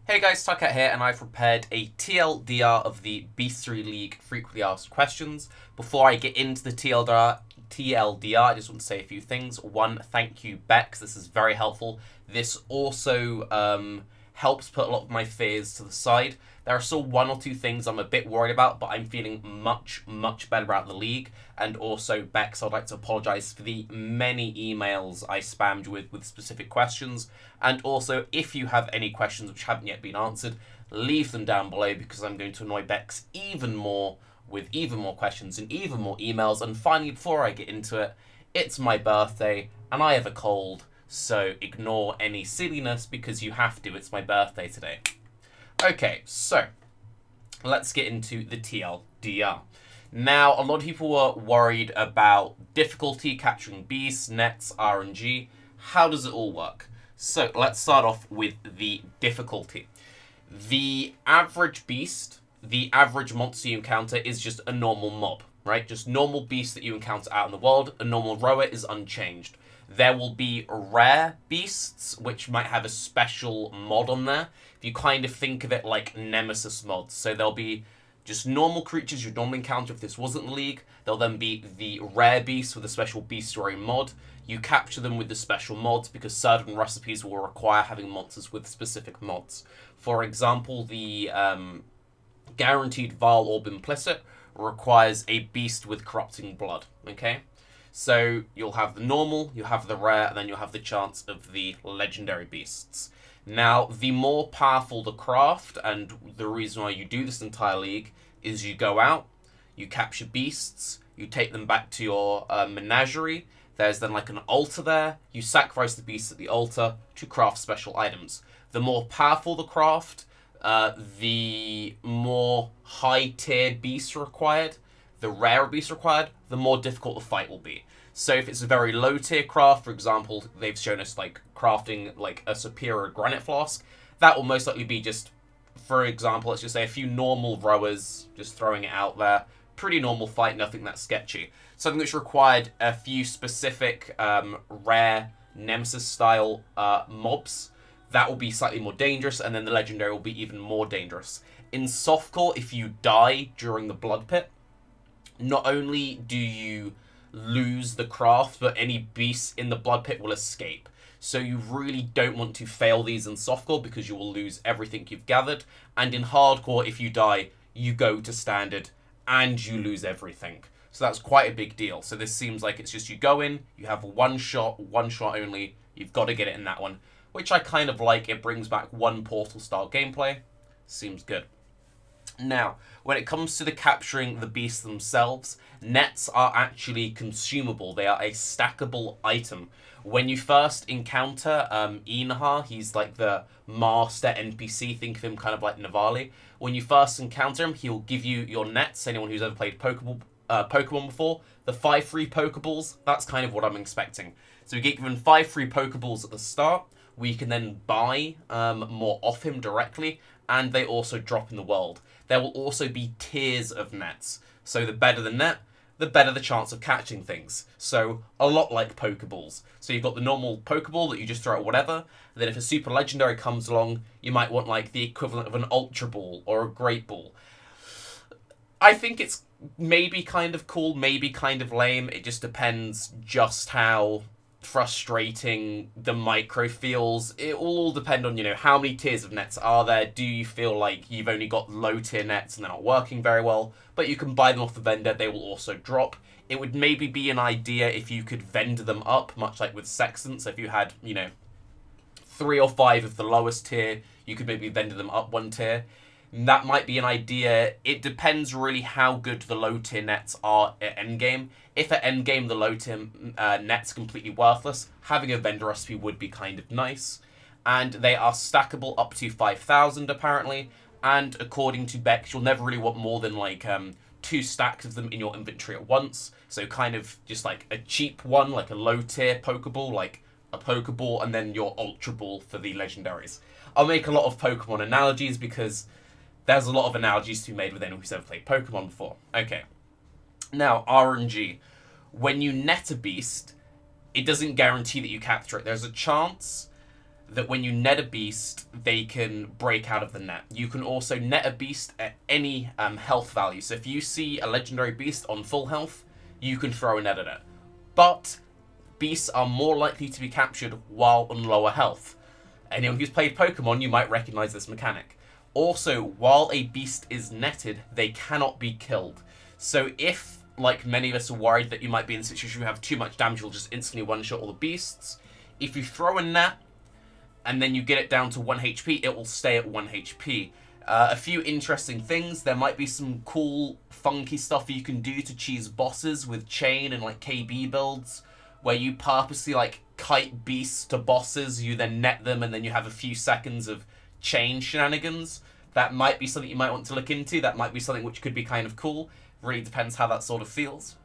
Hey guys, Tarke here, and I've prepared a TLDR of the Bestiary League frequently asked questions. Before I get into the TLDR, I just want to say a few things. One, thank you, Bex. This is very helpful. This also helps put a lot of my fears to the side. There are still one or two things I'm a bit worried about, but I'm feeling much better about the league. And also, Bex, I'd like to apologise for the many emails I spammed you with specific questions. And also, if you have any questions which haven't yet been answered, leave them down below, because I'm going to annoy Bex even more with even more questions and even more emails. And finally, before I get into it, it's my birthday and I have a cold, so ignore any silliness because you have to. It's my birthday today. Okay, so let's get into the TLDR. Now, a lot of people were worried about difficulty, capturing beasts, nets, RNG. How does it all work? So let's start off with the difficulty. The average beast, the average monster you encounter is just a normal mob, right? Just normal beasts that you encounter out in the world. A normal rower is unchanged. There will be rare beasts, which might have a special mod on there. If you kind of think of it like Nemesis mods. So there'll be just normal creatures you'd normally encounter if this wasn't the league. There'll then be the rare beasts with a special Bestiary mod. You capture them with the special mods because certain recipes will require having monsters with specific mods. For example, the guaranteed Vile Orb Implicit requires a beast with corrupting blood, okay? So you'll have the normal, you'll have the rare, and then you'll have the chance of the legendary beasts. Now, the more powerful the craft, and the reason why you do this entire league, is you go out, you capture beasts, you take them back to your menagerie. There's then like an altar there. You sacrifice the beasts at the altar to craft special items. The more powerful the craft, the more high-tier beasts required, the rarer beasts required, the more difficult the fight will be. So if it's a very low-tier craft, for example, they've shown us like crafting like a superior granite flask, that will most likely be just, for example, let's just say a few normal rowers, just throwing it out there. Pretty normal fight, nothing that sketchy. Something which required a few specific rare Nemesis-style mobs, that will be slightly more dangerous, and then the legendary will be even more dangerous. In softcore, if you die during the blood pit, not only do you lose the craft, but any beasts in the blood pit will escape. So you really don't want to fail these in softcore because you will lose everything you've gathered. And in hardcore, if you die, you go to standard and you lose everything. So that's quite a big deal. So this seems like it's just you go in, you have one shot only, you've got to get it in that one, which I kind of like. It brings back one Portal style gameplay. Seems good. Now, when it comes to the capturing the beasts themselves, nets are actually consumable. They are a stackable item. When you first encounter Inahar, he's like the master NPC. Think of him kind of like Navali. When you first encounter him, he'll give you your nets. Anyone who's ever played Pokemon before, the 5 free Pokeballs, that's kind of what I'm expecting. So we get given 5 free Pokeballs at the start. We can then buy more off him directly, and they also drop in the world. There will also be tiers of nets. So the better the net, the better the chance of catching things. So a lot like Pokeballs. So you've got the normal Pokeball that you just throw at whatever. And then if a super legendary comes along, you might want like the equivalent of an Ultra Ball or a Great Ball. I think it's maybe kind of cool, maybe kind of lame. It just depends just how frustrating the micro feels. It will all depend on, you know, how many tiers of nets are there. Do you feel like you've only got low tier nets and they're not working very well, but you can buy them off the vendor, they will also drop. It would maybe be an idea if you could vendor them up, much like with Sextant. So if you had, you know, 3 or 5 of the lowest tier, you could maybe vendor them up 1 tier. That might be an idea. It depends really how good the low tier nets are at endgame. If at endgame the low tier net's completely worthless, having a vendor recipe would be kind of nice. And they are stackable up to 5,000 apparently. And according to Bex, you'll never really want more than like 2 stacks of them in your inventory at once. So kind of just like a cheap one, like a low tier Pokeball, like a Pokeball, and then your Ultra Ball for the legendaries. I'll make a lot of Pokemon analogies because there's a lot of analogies to be made with anyone who's ever played Pokemon before. Okay. Now, RNG. When you net a beast, it doesn't guarantee that you capture it. There's a chance that when you net a beast, they can break out of the net. You can also net a beast at any health value. So if you see a legendary beast on full health, you can throw a net at it. But beasts are more likely to be captured while on lower health. Anyone who's played Pokemon, you might recognize this mechanic. Also, while a beast is netted, they cannot be killed. So if, like many of us are worried that you might be in a situation where you have too much damage, you'll just instantly one-shot all the beasts. If you throw a net, and then you get it down to 1 HP, it will stay at 1 HP. A few interesting things. There might be some cool, funky stuff you can do to cheese bosses with chain and like KB builds, where you purposely like kite beasts to bosses, you then net them, and then you have a few seconds of chain shenanigans. That might be something you might want to look into. That might be something which could be kind of cool. Really depends how that sort of feels.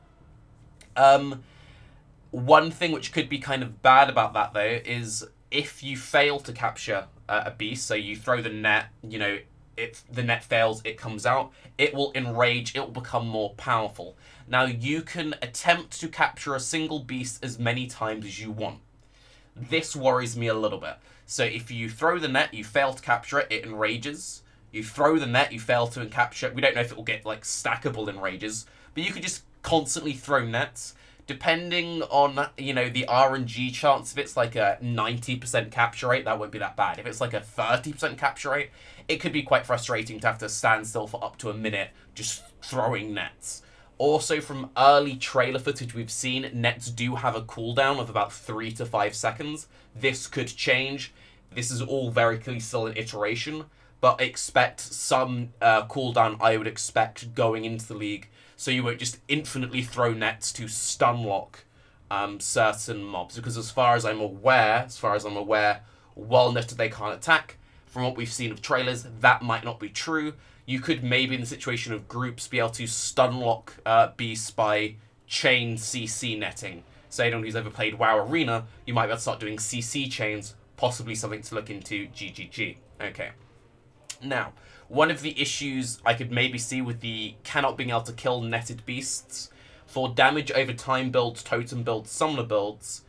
One thing which could be kind of bad about that, though, is if you fail to capture a beast, so you throw the net, you know, if the net fails, it comes out, it will enrage, it will become more powerful. Now, you can attempt to capture a single beast as many times as you want. This worries me a little bit. So if you throw the net, you fail to capture it, it enrages. You throw the net, you fail to capture it. We don't know if it will get, like, stackable enrages, but you could just constantly throw nets. Depending on, you know, the RNG chance, if it's like a 90% capture rate, that won't be that bad. If it's like a 30% capture rate, it could be quite frustrating to have to stand still for up to a minute just throwing nets. Also, from early trailer footage we've seen, nets do have a cooldown of about 3 to 5 seconds. This could change. This is all very clearly still an iteration, but expect some cooldown, I would expect, going into the league. So you won't just infinitely throw nets to stun lock certain mobs. Because as far as I'm aware, while netted they can't attack, from what we've seen of trailers, that might not be true. You could maybe in the situation of groups be able to stun lock beasts by chain CC netting. So anyone who's ever played WoW Arena, you might be able to start doing CC chains, possibly something to look into GGG. Okay. Now, one of the issues I could maybe see with the cannot being able to kill netted beasts, for damage over time builds, totem builds, summoner builds,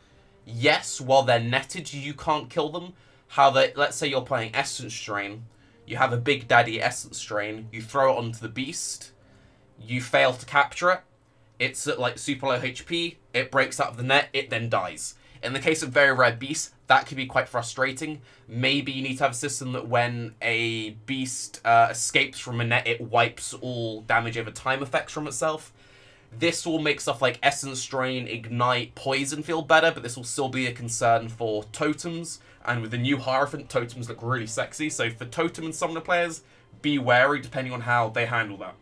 yes, while they're netted, you can't kill them. However, let's say you're playing Essence Strain, you have a Big Daddy Essence Strain, you throw it onto the beast, you fail to capture it, it's at like super low HP, it breaks out of the net, it then dies. In the case of very rare beasts, that could be quite frustrating. Maybe you need to have a system that when a beast escapes from a net, it wipes all damage over time effects from itself. This will make stuff like Essence Strain, Ignite, Poison feel better, but this will still be a concern for totems. And with the new Hierophant, totems look really sexy. So for totem and summoner players, be wary depending on how they handle that.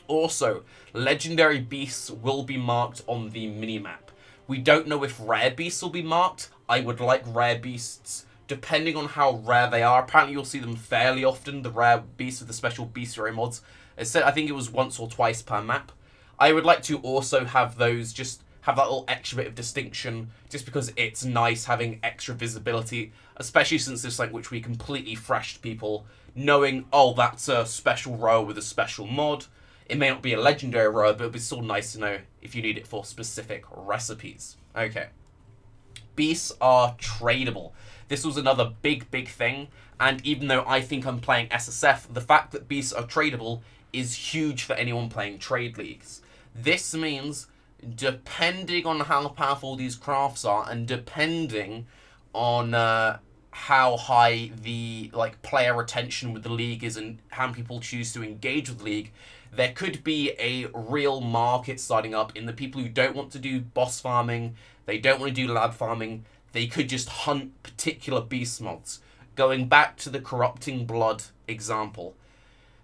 Also, legendary beasts will be marked on the minimap. We don't know if rare beasts will be marked. I would like rare beasts, depending on how rare they are. Apparently you'll see them fairly often, the rare beasts with the special bestiary mods. I think it was once or twice per map. I would like to also have those, just have that little extra bit of distinction, just because it's nice having extra visibility, especially since this like which we completely freshed people, knowing, oh, that's a special row with a special mod. It may not be a legendary row, but it'll be still nice to know if you need it for specific recipes. Okay. Beasts are tradable. This was another big thing, and even though I think I'm playing SSF, the fact that beasts are tradable is huge for anyone playing trade leagues. This means, depending on how powerful these crafts are, and depending on how high the player retention with the league is and how many people choose to engage with the league, there could be a real market starting up in the people who don't want to do boss farming, they don't want to do lab farming, they could just hunt particular beast mods. Going back to the Corrupting Blood example,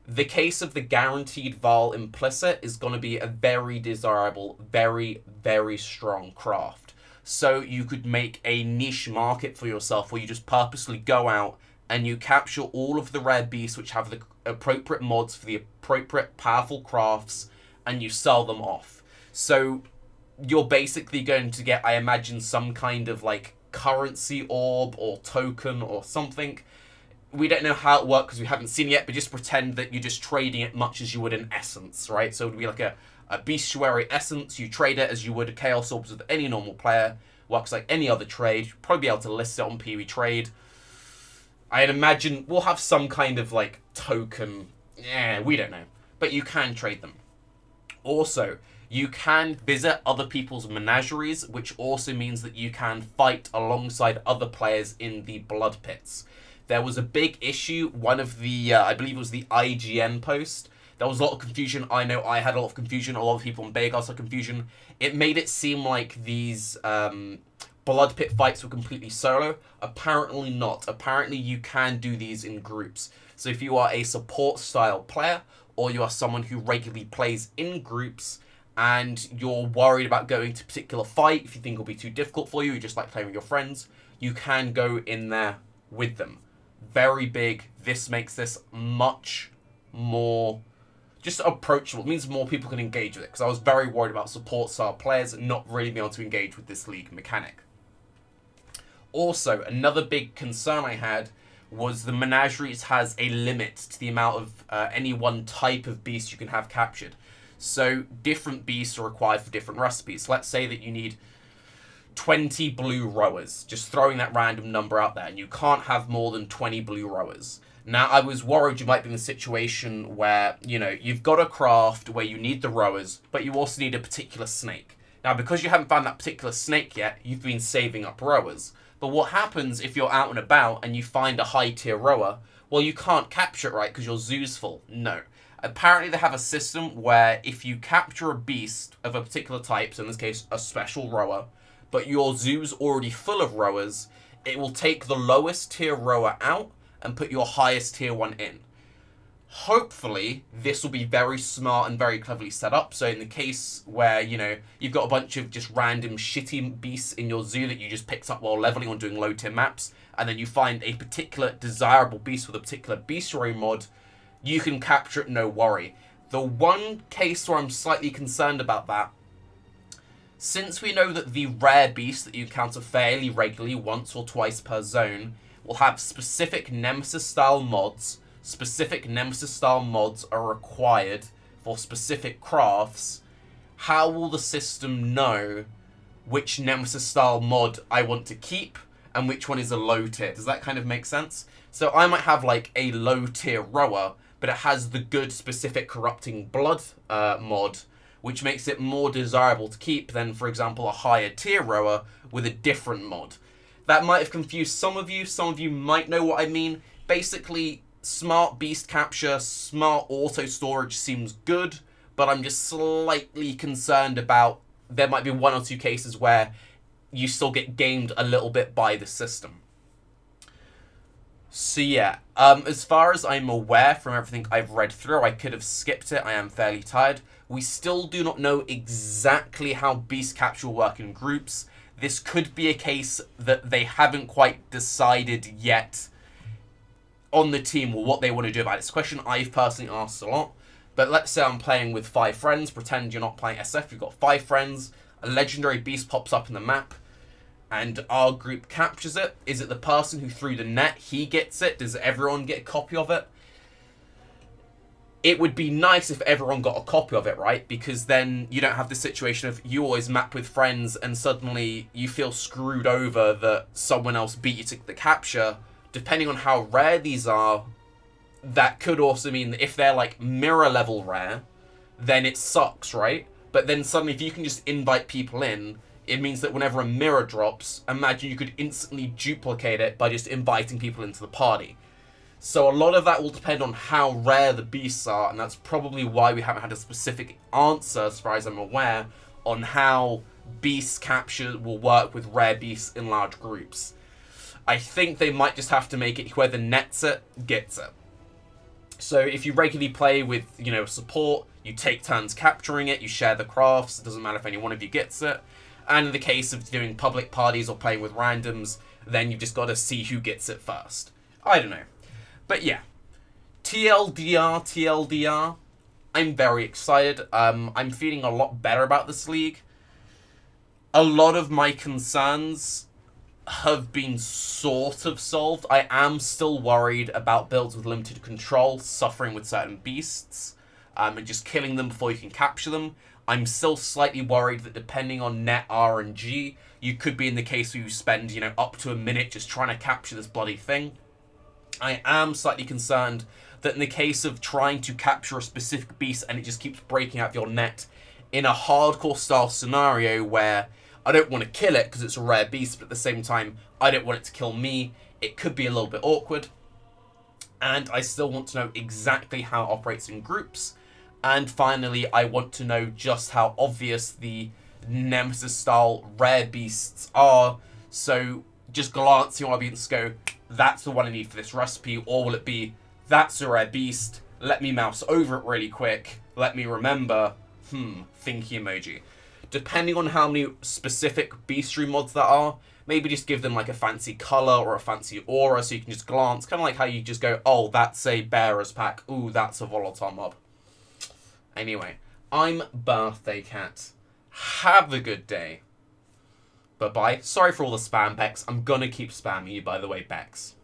the case of the Guaranteed Val Implicit is going to be a very desirable, very strong craft. So you could make a niche market for yourself where you just purposely go out and you capture all of the rare beasts which have the appropriate mods for the appropriate powerful crafts, and you sell them off. So you're basically going to get, I imagine, some kind of currency orb or token or something. We don't know how it works because we haven't seen it yet, but just pretend that you're just trading it much as you would an essence, right? So it would be like a bestiary essence, you trade it as you would a chaos orbs with any normal player. works like any other trade. You'll probably be able to list it on Pee-wee Trade. I'd imagine we'll have some kind of like token. Yeah, we don't know. But you can trade them. Also, you can visit other people's menageries, which also means that you can fight alongside other players in the blood pits. There was a big issue, one of the, I believe it was the IGN post. There was a lot of confusion. I know I had a lot of confusion. A lot of people in Vegas had confusion. It made it seem like these blood pit fights were completely solo. Apparently not. Apparently you can do these in groups. So if you are a support style player, or you are someone who regularly plays in groups, and you're worried about going to a particular fight, if you think it'll be too difficult for you, you just like playing with your friends, you can go in there with them. Very big. This makes this much more just approachable. It means more people can engage with it, because I was very worried about support style players not really being able to engage with this league mechanic. Also, another big concern I had was the menageries has a limit to the amount of any one type of beast you can have captured. So different beasts are required for different recipes. Let's say that you need 20 blue rowers, just throwing that random number out there, and you can't have more than 20 blue rowers. Now, I was worried you might be in a situation where, you know, you've got a craft where you need the rowers, but you also need a particular snake. Now, because you haven't found that particular snake yet, you've been saving up rowers. But what happens if you're out and about and you find a high-tier rower? Well, you can't capture it, right, because your zoo's full. No. Apparently, they have a system where if you capture a beast of a particular type, so in this case, a special rower, but your zoo's already full of rowers, it will take the lowest tier rower out and put your highest tier one in. Hopefully, this will be very smart and very cleverly set up. So in the case where, you know, you've got a bunch of just random shitty beasts in your zoo that you just picked up while leveling or doing low tier maps, and then you find a particular desirable beast with a particular bestiary mod, you can capture it, no worry. The one case where I'm slightly concerned about that, since we know that the rare beasts that you encounter fairly regularly, once or twice per zone, will have specific Nemesis-style mods. Specific Nemesis-style mods are required for specific crafts. How will the system know which Nemesis-style mod I want to keep and which one is a low tier? Does that kind of make sense? So I might have like a low tier rower, but it has the good specific corrupting blood mod, which makes it more desirable to keep than, for example, a higher tier rower with a different mod. That might have confused some of you. Some of you might know what I mean. Basically, smart beast capture, smart auto storage seems good, but I'm just slightly concerned about there might be one or two cases where you still get gamed a little bit by the system. So yeah, as far as I'm aware from everything I've read through, I could have skipped it. I am fairly tired. We still do not know exactly how beast capture will work in groups. This could be a case that they haven't quite decided yet on the team or what they want to do about it. It's a question I've personally asked a lot. But let's say I'm playing with 5 friends. Pretend you're not playing SF. You've got 5 friends. A legendary beast pops up in the map, and our group captures it. Is it the person who threw the net? He gets it. Does everyone get a copy of it? It would be nice if everyone got a copy of it, right? Because then you don't have the situation of you always map with friends and suddenly you feel screwed over that someone else beat you to the capture. Depending on how rare these are, that could also mean that if they're like mirror level rare, then it sucks, right? But then suddenly if you can just invite people in, it means that whenever a mirror drops, imagine you could instantly duplicate it by just inviting people into the party. So a lot of that will depend on how rare the beasts are, and that's probably why we haven't had a specific answer, as far as I'm aware, on how beast capture will work with rare beasts in large groups. I think they might just have to make it whoever nets it, gets it. So if you regularly play with, you know, support, you take turns capturing it, you share the crafts, it doesn't matter if any one of you gets it. And in the case of doing public parties or playing with randoms, then you've just got to see who gets it first. I don't know. But yeah, TLDR, I'm very excited. I'm feeling a lot better about this league. A lot of my concerns have been sort of solved. I am still worried about builds with limited control suffering with certain beasts and just killing them before you can capture them. I'm still slightly worried that depending on net RNG, you could be in the case where you spend, you know, up to a minute just trying to capture this bloody thing. I am slightly concerned that in the case of trying to capture a specific beast and it just keeps breaking out of your net in a hardcore style scenario where I don't want to kill it because it's a rare beast, but at the same time, I don't want it to kill me, it could be a little bit awkward. And I still want to know exactly how it operates in groups. And finally, I want to know just how obvious the Nemesis-style rare beasts are. So just glancing on beasts go, that's the one I need for this recipe, or will it be, that's a rare beast, let me mouse over it really quick, let me remember, thinky emoji. Depending on how many specific bestiary mods there are, maybe just give them like a fancy colour or a fancy aura so you can just glance, kind of like how you just go, oh, that's a bearer's pack, ooh, that's a volatile mob. Anyway, I'm Birthday Cat. Have a good day. Bye-bye. Sorry for all the spam, Bex. I'm gonna keep spamming you, by the way, Bex.